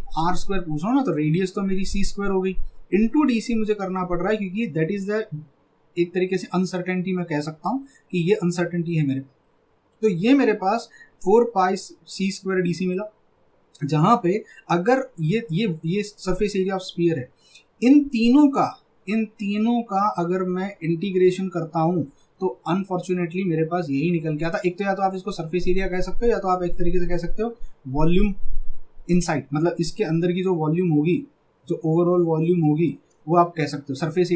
r² पूछ रहा हूँ ना, तो रेडियस तो मेरी c² हो गई, इंटू dc मुझे करना पड़ रहा है, क्योंकि दैट इज द एक तरीके से अनसर्टेनिटी मैं कह सकता हूँ कि ये अनसर्टेनिटी है मेरे पास। तो ये मेरे पास 4πc² dc मिला, जहाँ पे अगर ये सरफेस एरिया ऑफ स्फीयर है, इन तीनों का अगर मैं इंटीग्रेशन करता हूँ तो अनफॉर्चुनेटली मेरे पास यही निकल के आता। एक तो या तो आप इसको सरफेस एरिया कह सकते हो, या तो आप एक तरीके से कह सकते हो वॉल्यूम इनसाइड, मतलब इसके अंदर की जो वॉल्यूम होगी, जो ओवरऑल वॉल्यूम होगी, वो आप कह सकते हो। सरफेस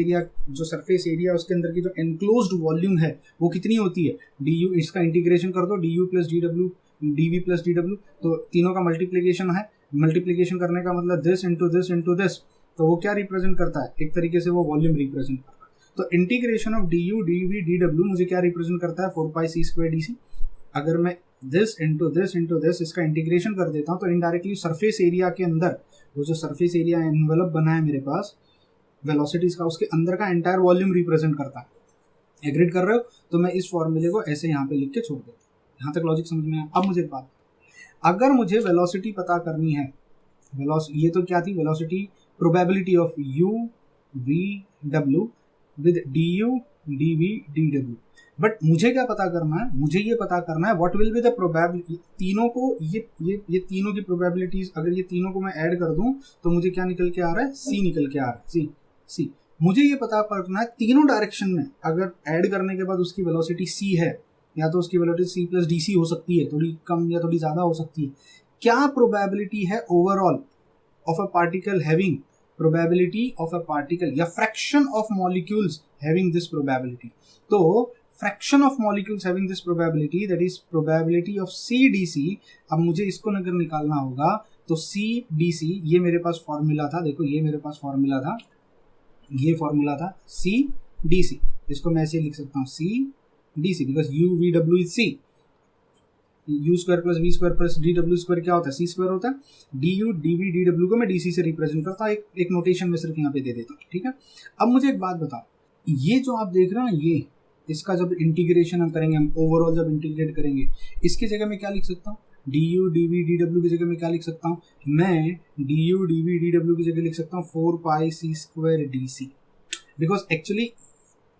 एरिया उसके अंदर की जो एनक्लोज्ड वॉल्यूम है वो कितनी होती है, du, इसका इंटीग्रेशन कर दो, du plus dw, dv plus dw, तो तीनों का मल्टीप्लीकेशन है। मल्टीप्लीकेशन करने का मतलब दिस इंटू दिस, तो वो क्या रिप्रेजेंट करता है, एक तरीके से वो वॉल्यूम रिप्रेजेंट करता है। तो integration of du, dv, dw मुझे क्या रिप्रेजेंट करता है, 4πc² dc। अगर मैं दिस इंटू दिस इसका इंटीग्रेशन कर देता हूँ, तो इनडायरेक्टली सरफेस एरिया के अंदर, वो जो सरफेस एरिया एनवेलप बना है मेरे पास वेलोसिटीज का, उसके अंदर का एंटायर वॉल्यूम रिप्रेजेंट करता है। एग्रीड कर रहे हो? तो मैं इस फॉर्मूले को ऐसे यहाँ पे लिख के छोड़ देता हूँ। यहाँ तक लॉजिक समझ में आया? अब मुझे एक बात, अगर मुझे वेलोसिटी पता करनी है, ये तो क्या थी, velocity probability of u v w with du dv dw, but मुझे क्या पता करना है, मुझे ये पता करना है what will be the probability, तीनों को ये तीनों की प्रोबेबिलिटीज, अगर ये तीनों को मैं ऐड कर दूं तो मुझे क्या निकल के आ रहा है, c निकल के आ रहा है, सी, मुझे ये पता करना है तीनों डायरेक्शन में अगर ऐड करने के बाद उसकी वेलोसिटी सी है, या तो उसकी velocity C plus D C हो सकती है, थोड़ी कम या थोड़ी ज़्यादा हो सकती है, क्या प्रोबेबिलिटी है overall of a particle having probability of a particle या fraction of molecules having this probability. तो fraction of molecules having this probability, that is probability of c D c. अब मुझे इसको अगर निकालना होगा तो सी डी सी, ये मेरे पास फॉर्मूला था, देखो ये मेरे पास फॉर्मूला था, ये फॉर्मूला था सी डी सी, इसको मैं ऐसे लिख सकता हूँ C D C, because U V W is C, U square plus V square plus D W square क्या होता है, सी स्क्वायर होता है। D U D we D W को मैं डी सी से रिप्रेजेंट करता हूँ, एक नोटेशन में सिर्फ यहाँ पे दे देता हूँ, ठीक है। अब मुझे एक बात बताओ, ये जो आप देख रहे हो ना, ये इसका जब इंटीग्रेशन हम करेंगे, हम ओवरऑल जब इंटीग्रेट करेंगे, इसकी जगह मैं क्या लिख सकता हूँ, d U D we D डब्ल्यू की जगह मैं क्या लिख सकता हूँ, मैं d U D we D डब्ल्यू की जगह लिख सकता हूँ 4 pi c square d C, because actually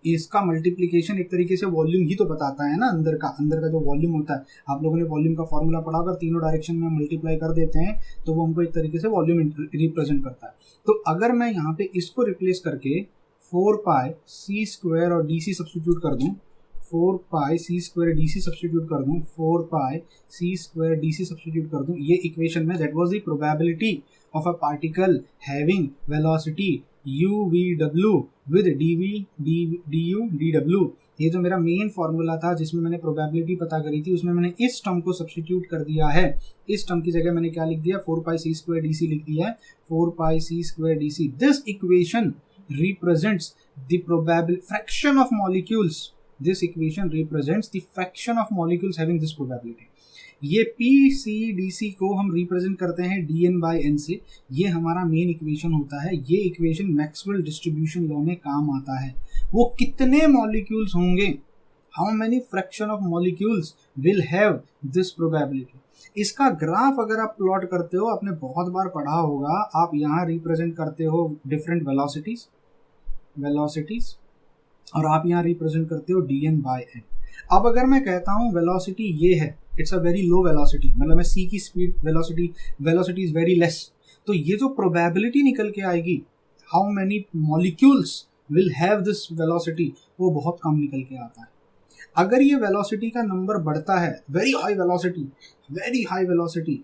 इसका मल्टीप्लिकेशन एक तरीके से वॉल्यूम ही तो बताता है ना, अंदर का जो वॉल्यूम होता है, आप लोगों ने वॉल्यूम का फॉर्मूला पढ़ा, अगर तीनों डायरेक्शन में मल्टीप्लाई कर देते हैं तो वो हमको एक तरीके से वॉल्यूम रिप्रेजेंट करता है। तो अगर मैं यहाँ पे इसको रिप्लेस करके 4 पाई सी स्क्वायर और डी सी सब्सटीट्यूट कर दूँ, 4 पाई सी स्क्वायर डी सी सब्सटीट्यूट कर दूँ, 4 पाई सी स्क्वायर डी सी सब्सटीट्यूट कर दूँ, ये इक्वेशन में that was the probability of a particle having velocity u v w with dv du dw। ये जो मेरा मेन फॉर्मूला था जिसमें मैंने प्रोबेबिलिटी पता करी थी, उसमें मैंने इस टर्म को सब्स्टिट्यूट कर दिया है। इस टर्म की जगह मैंने क्या लिख दिया, 4 पाई सी स्क्वायर डी सी लिख दिया है, 4 pi c square d c. This equation represents the probability fraction of molecules, this equation represents the fraction of molecules having this probability। ये पी सी डी सी को हम रिप्रेजेंट करते हैं डी एन बाई एन से, ये हमारा मेन इक्वेशन होता है। ये इक्वेशन मैक्सवेल डिस्ट्रीब्यूशन लॉ में काम आता है। वो कितने मॉलिक्यूल्स होंगे, how many fraction of molecules will have this probability. इसका ग्राफ अगर आप प्लॉट करते हो, आपने बहुत बार पढ़ा होगा, आप यहाँ रिप्रेजेंट करते हो डिफरेंट वेलोसिटीज और आप यहाँ रिप्रेजेंट करते हो डी एन बाई एन। अब अगर मैं कहता हूँ वेलोसिटी ये है, it's a very low velocity, मतलब मैं सी की speed velocity is very less, तो ये जो प्रोबेबिलिटी निकल के आएगी how many molecules will have this velocity, वो बहुत कम निकल के आता है। अगर ये वेलोसिटी का नंबर बढ़ता है, वेरी हाई वेलोसिटी,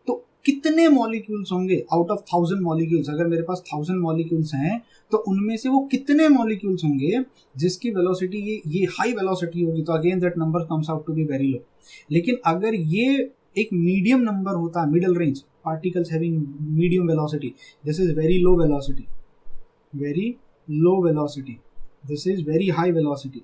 तो कितने मॉलिक्यूल्स होंगे आउट ऑफ 1000 मॉलिक्यूल्स। अगर मेरे पास 1000 मॉलिक्यूल्स हैं तो उनमें से वो कितने मॉलिक्यूल्स होंगे जिसकी वेलोसिटी ये हाई वेलोसिटी होगी, तो again that number comes out to be very low. लेकिन अगर ये एक मीडियम नंबर होता, middle range particles having medium velocity, this is very low velocity, this is very high velocity.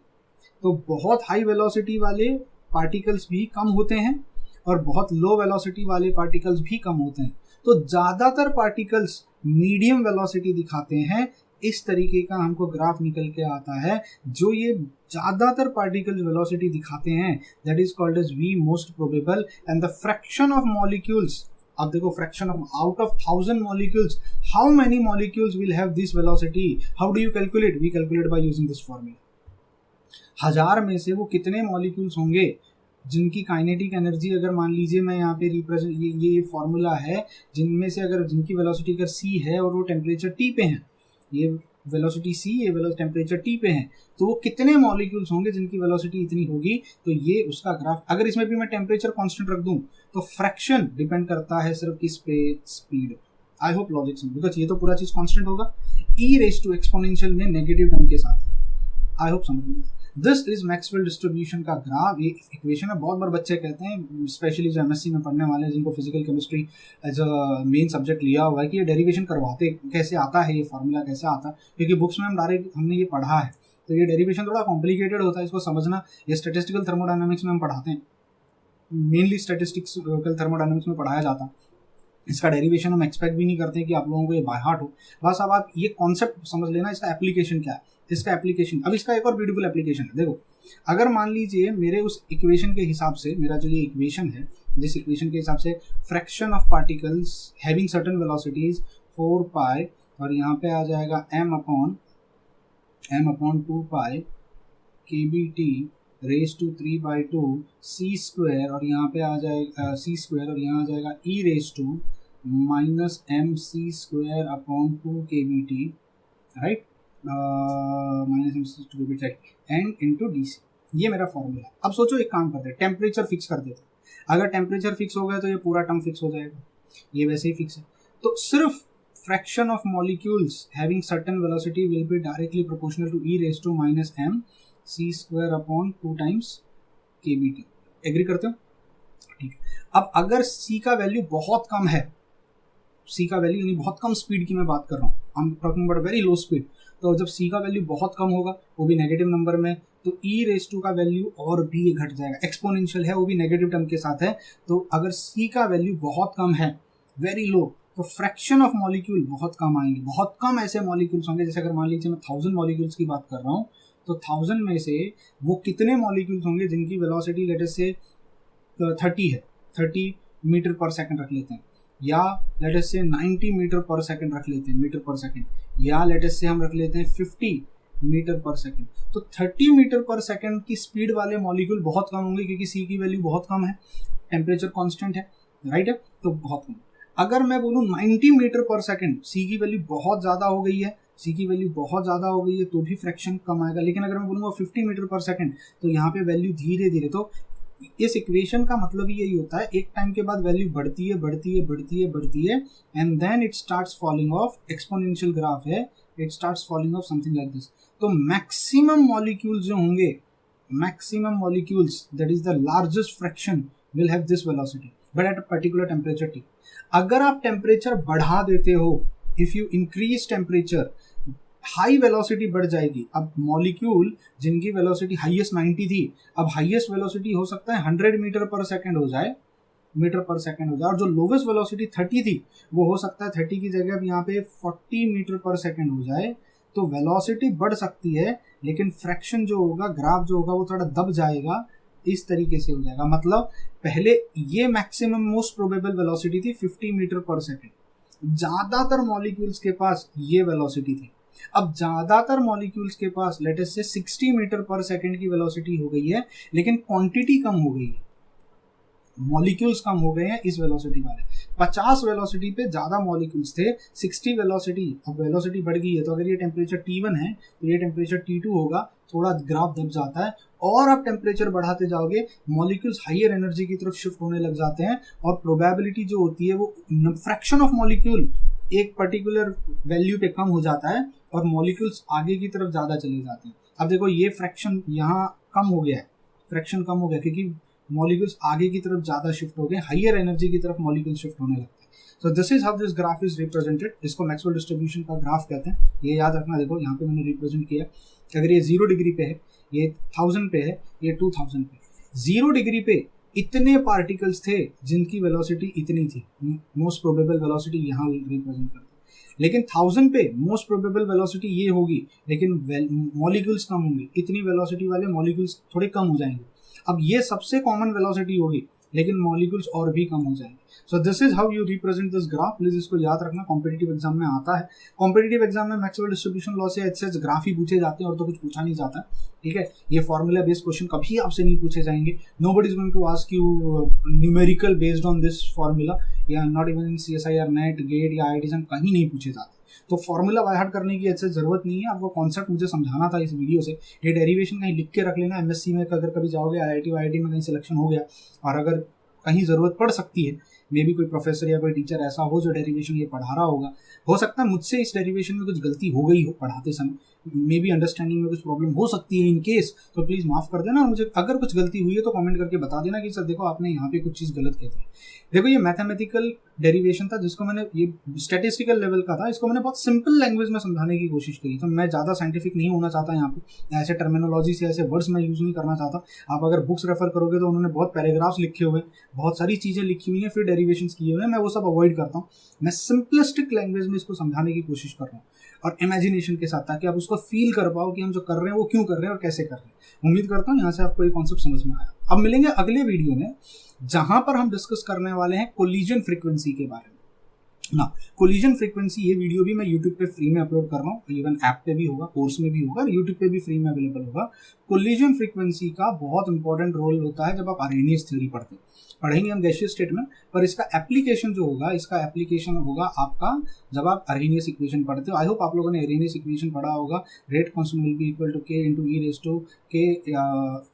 तो बहुत हाई वेलोसिटी वाले पार्टिकल्स भी कम होते हैं और बहुत लो वेलोसिटी वाले पार्टिकल्स भी कम होते हैं। तो ज़्यादातर पार्टिकल्स मीडियम वेलोसिटी दिखाते हैं। इस तरीके का हमको ग्राफ निकल के आता है। जो ये ज़्यादातर पार्टिकल्स वेलोसिटी दिखाते हैं, that is called as V most probable. And the fraction of molecules, अब देखो fraction of out of 1000 molecules, how many molecules will have this velocity, how do you calculate, we calculate by using this formula. 1000 में से वो कितने मॉलिक्यूल्स होंगे जिनकी काइनेटिक एनर्जी, अगर मान लीजिए मैं यहाँ पे रिप्रेजेंट, ये फॉर्मूला है, जिनमें से अगर जिनकी वेलोसिटी अगर सी है और वो टेम्परेचर टी पे हैं, ये वेलोसिटी सी, ये टेम्परेचर टी पे हैं, तो वो कितने मॉलिक्यूल्स होंगे जिनकी वेलोसिटी इतनी होगी, तो ये उसका ग्राफ। अगर इसमें भी मैं टेम्परेचर कांस्टेंट रख दूं तो फ्रैक्शन डिपेंड करता है सिर्फ किस पे, स्पीड। आई होप लॉजिक समझ, बिकॉज ये तो पूरा चीज कांस्टेंट होगा, ई रेज टू एक्सपोनेंशियल में नेगेटिव टर्म के साथ। आई होप समझ में। दिस इज मैक्सवेल डिस्ट्रीब्यूशन का ग्राफ, ये इक्वेशन है। बहुत बार बच्चे कहते हैं, स्पेशली जो एमएससी में पढ़ने वाले हैं, जिनको physical chemistry as a main subject लिया हुआ है, कि ये डेरिवेशन करवाते कैसे आता है, ये फार्मूला कैसे आता है, क्योंकि बुक्स में हमने ये पढ़ा है, तो ये डेरिवेशन थोड़ा कॉम्प्लिकेटेड होता है, इसको समझना। ये स्टैटिस्टिकल थर्मोडायनामिक्स में हम पढ़ाते हैं, मेनली स्टैटिस्टिकल थर्मोडायनामिक्स में पढ़ाया जाता है। इसका डेरिवेशन हम एक्सपेक्ट भी नहीं करते कि आप लोगों को ये बाय हार्ट हो, बस अब आप ये कॉन्सेप्ट समझ लेना, इसका एप्लीकेशन क्या है, इसका एप्लीकेशन। अब इसका एक और ब्यूटीफुल एप्लीकेशन है। देखो, अगर मान लीजिए मेरे उस इक्वेशन के हिसाब से, मेरा जो ये इक्वेशन है, जिस इक्वेशन के हिसाब से fraction of particles having certain velocities 4 pi, और यहाँ पे आ जाएगा m upon 2 pi kBT raise to 3/2 c square, और यहाँ पे आ जाएगा c स्क्वायर, और यहाँ आ जाएगा e raise to -mc square upon 2 kBT right, minus M C to be right N into D C, ये मेरा फॉर्मूला है। अब सोचो एक काम करते हैं, टेम्परेचर फिक्स कर देते हैं। अगर टेम्परेचर फिक्स हो गया तो ये पूरा टर्म फिक्स हो जाएगा, ये वैसे ही फिक्स है। तो सिर्फ fraction of molecules having certain velocity will be directly proportional to E raise to minus M C square upon 2 times K B T. Agree करते हो? ठीक है। अब अगर सी का वैल्यू बहुत कम है, सी का वैल्यू यानी बहुत कम स्पीड की मैं बात कर रहा हूँ, I am talking about very low speed, तो जब सी का वैल्यू बहुत कम होगा वो भी नेगेटिव नंबर में, तो ई रेज टू का वैल्यू और भी घट जाएगा, एक्सपोनेंशियल है वो भी नेगेटिव टर्म के साथ है। तो अगर सी का वैल्यू बहुत कम है, वेरी लो, तो फ्रैक्शन ऑफ मॉलिक्यूल बहुत कम आएंगे, बहुत कम ऐसे मॉलिक्यूल्स होंगे। जैसे अगर मान लीजिए मैं 1000 मॉलिक्यूल्स की बात कर रहा हूँ, तो 1000 में से वो कितने मॉलिक्यूल्स होंगे जिनकी वेलोसिटी लेट अस से 30 है, 30 मीटर पर सेकंड रख लेते हैं, या लेट अस से 90 मीटर पर सेकंड रख लेते हैं, मीटर पर सेकंड, या लेट अस से हम रख लेते हैं 50 मीटर पर सेकंड। तो 30 मीटर पर सेकंड की स्पीड वाले मॉलिक्यूल बहुत कम होंगे, क्योंकि सी की वैल्यू बहुत कम है, टेम्परेचर कांस्टेंट है, राइट है, तो बहुत कम। अगर मैं बोलूँ 90 मीटर पर सेकंड, सी की वैल्यू बहुत ज़्यादा हो गई है, सी की वैल्यू बहुत ज़्यादा हो गई है, तो भी फ्रैक्शन कम आएगा। लेकिन अगर मैं बोलूँगा 50 मीटर पर सेकंड, तो यहाँ पे वैल्यू धीरे धीरे, तो इस इक्वेशन का मतलब यही होता है, एक टाइम के बाद वैल्यू बढ़ती है बढ़ती है बढ़ती है बढ़ती है, and then it starts falling off, exponential graph है, it starts falling off something like this. तो मैक्सिमम मॉलिक्यूल्स जो होंगे, maximum molecules that is the largest fraction will have this velocity but at a particular temperature T. अगर आप टेम्परेचर बढ़ा देते हो, if you increase temperature, high velocity बढ़ जाएगी। अब मॉलिक्यूल जिनकी वेलोसिटी हाईएस्ट 90 थी, अब हाईएस्ट वेलोसिटी हो सकता है 100 मीटर पर सेकंड हो जाए, मीटर पर सेकंड हो जाए, और जो लोवेस्ट वेलोसिटी 30 थी वो हो सकता है 30 की जगह अब यहाँ पे 40 मीटर पर सेकंड हो जाए। तो वेलोसिटी बढ़ सकती है, लेकिन फ्रैक्शन जो होगा, ग्राफ जो होगा, वो थोड़ा दब जाएगा, इस तरीके से हो जाएगा। मतलब पहले ये मैक्सिमम मोस्ट प्रोबेबल वेलोसिटी थी 50 मीटर पर सेकंड, ज्यादातर मॉलिक्यूल्स के पास ये वेलोसिटी थी। अब ज्यादातर मॉलिक्यूल्स के पास लेट अस से 60 मीटर पर सेकंड की वेलोसिटी हो गई है, लेकिन क्वांटिटी कम हो गई है, मॉलिक्यूल्स कम हो गए हैं इस वेलोसिटी वाले। 50 वेलोसिटी पे ज्यादा मॉलिक्यूल्स थे, 60 वेलोसिटी, अब वेलोसिटी बढ़ गई है, तो अगर ये टेम्परेचर T1 है तो ये टेम्परेचर T2 होगा, थोड़ा ग्राफ दब जाता है। और आप टेम्परेचर बढ़ाते जाओगे, मॉलिक्यूल्स हायर एनर्जी की तरफ शिफ्ट होने लग जाते हैं, और प्रोबेबिलिटी जो होती है वो फ्रैक्शन ऑफ मॉलिक्यूल एक पर्टिकुलर वैल्यू पे कम हो जाता है, और मॉलिक्यूल्स आगे की तरफ ज़्यादा चले जाते हैं। अब देखो ये फ्रैक्शन यहाँ कम हो गया है, फ्रैक्शन कम हो गया क्योंकि मॉलिक्यूल्स आगे की तरफ ज़्यादा शिफ्ट हो गए, हायर एनर्जी की तरफ मॉलिक्यूल शिफ्ट होने लगते हैं। So this is how this graph is represented, इसको मैक्सवेल डिस्ट्रीब्यूशन का ग्राफ कहते हैं। ये याद रखना, देखो यहाँ पे मैंने रिप्रेजेंट किया, अगर ये 0 डिग्री पे है, ये 1000 पे है, ये 2000 पे। 0 डिग्री पे इतने पार्टिकल्स थे जिनकी वेलोसिटी इतनी थी, मोस्ट प्रोबेबल वेलोसिटी यहाँ रिप्रेजेंट करते हैं। लेकिन 1000 पे मोस्ट प्रोबेबल वेलोसिटी ये होगी, लेकिन मॉलिक्यूल्स कम होंगे, इतनी वेलोसिटी वाले मॉलिक्यूल्स थोड़े कम हो जाएंगे। अब ये सबसे कॉमन वेलोसिटी होगी, लेकिन मॉलिक्यूल्स और भी कम हो जाएंगे। So this is how you represent this graph. Please इसको याद रखना, कॉम्पिटिटिव एग्जाम में आता है। कॉम्पिटिटिव एग्जाम में मैक्सवेल डिस्ट्रीब्यूशन लॉ से अच्छे ग्राफ ही पूछे जाते हैं और तो कुछ पूछा नहीं जाता, ठीक है। ये फॉर्मूला बेस्ड क्वेश्चन कभी आपसे नहीं पूछे जाएंगे। Nobody is going to ask you numerical based on this formula, या not even in CSIR NET GATE या IIT कहीं नहीं पूछे जाते। तो फॉर्मूला बाय हार्ट करने की अच्छे जरूरत नहीं है, आपको कॉन्सेप्ट मुझे समझाना था इस वीडियो से। ये डेरिवेशन कहीं लिख के रख लेना, MSc में अगर कभी जाओगे, IIT में कहीं सिलेक्शन हो गया, और अगर कहीं ज़रूरत पड़ सकती है, मे बी कोई प्रोफेसर या कोई टीचर ऐसा हो जो डेरिवेशन ये पढ़ा रहा होगा, हो सकता है मुझसे इस डेरिवेशन में कुछ गलती हो गई हो पढ़ाते समय, मे बी अंडरस्टैंडिंग में कुछ प्रॉब्लम हो सकती है, इन केस तो प्लीज़ माफ़ कर देना। और मुझे अगर कुछ गलती हुई है तो कमेंट करके बता देना कि सर देखो आपने यहाँ पे कुछ चीज़ गलत कही थी। देखो ये मैथमेटिकल डेरिवेशन था जिसको मैंने, ये स्टैटिस्टिकल लेवल का था, इसको मैंने बहुत सिंपल लैंग्वेज में समझाने की कोशिश की। तो मैं ज़्यादा साइंटिफिक नहीं होना चाहता यहाँ पे, ऐसे टर्मिनोलॉजी से ऐसे वर्ड्स मैं यूज़ नहीं करना चाहता। आप अगर बुक्स रेफर करोगे तो उन्होंने बहुत पैराग्राफ्स लिखे हुए हैं, बहुत सारी चीज़ें लिखी हुई हैं, फिर डेरिवेशंस किए हुए हैं, मैं वो सब अवॉइड करता हूँ। मैं सिंपलिस्टिक लैंग्वेज में इसको समझाने की कोशिश कर रहा हूँ, और इमेजिनेशन के साथ, ताकि आप उसको फील कर पाओ कि हम जो कर रहे हैं वो क्यों कर रहे हैं और कैसे कर रहे हैं। उम्मीद करता हूँ यहाँ से आपको ये कॉन्सेप्ट समझ में आया। अब मिलेंगे अगले वीडियो में, जहाँ पर हम डिस्कस करने वाले हैं कोलिजन फ्रीक्वेंसी के बारे में। ना। कोलिजन फ्रीक्वेंसी, ये वीडियो भी मैं यूट्यूब पे फ्री में अपलोड कर रहा हूँ, इवन ऐप पे भी होगा, कोर्स में भी होगा, और यूट्यूब पे भी फ्री में अवेलेबल होगा। कोलिजन फ्रीक्वेंसी का बहुत इंपॉर्टेंट रोल होता है जब आप अरेनियस थ्योरी पढ़ेंगे हम गैसियस स्टेट में, पर इसका एप्लीकेशन जो होगा, इसका एप्लीकेशन होगा आपका जब आप अरेनियस इक्वेशन पढ़ते हो। आई होप आप लोगों ने अरेनियस इक्वेशन पढ़ा होगा। Rate constant will be equal to k into e raise to k,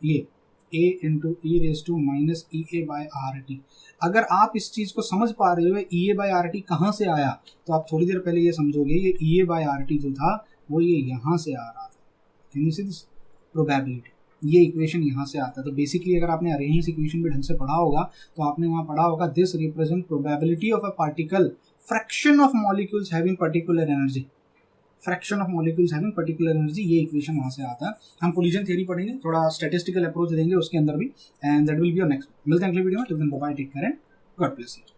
ये a into e raise to minus e a by r t. अगर आप इस चीज़ को समझ पा रहे हो e a by r t कहाँ से आया, तो आप थोड़ी देर पहले ये समझोगे ये ई ए बाई आर टी जो था वो ये यहाँ से आ रहा था। Can you see this probability, ये इक्वेशन यहाँ से आता है। तो बेसिकली अगर आपने अरेनियस इक्वेशन भी ढंग से पढ़ा होगा तो आपने वहाँ पढ़ा होगा this represent probability of a particle, fraction of molecules having particular energy, fraction of molecules having particular energy, ये इक्वेशन वहाँ से आता है। हम कोलिजन थ्योरी पढ़ेंगे, थोड़ा स्टैटिस्टिकल अप्रोच देंगे उसके अंदर भी, and that will be your next. मिलते हैं अगले वीडियो में, till then bye bye, take care and God bless you.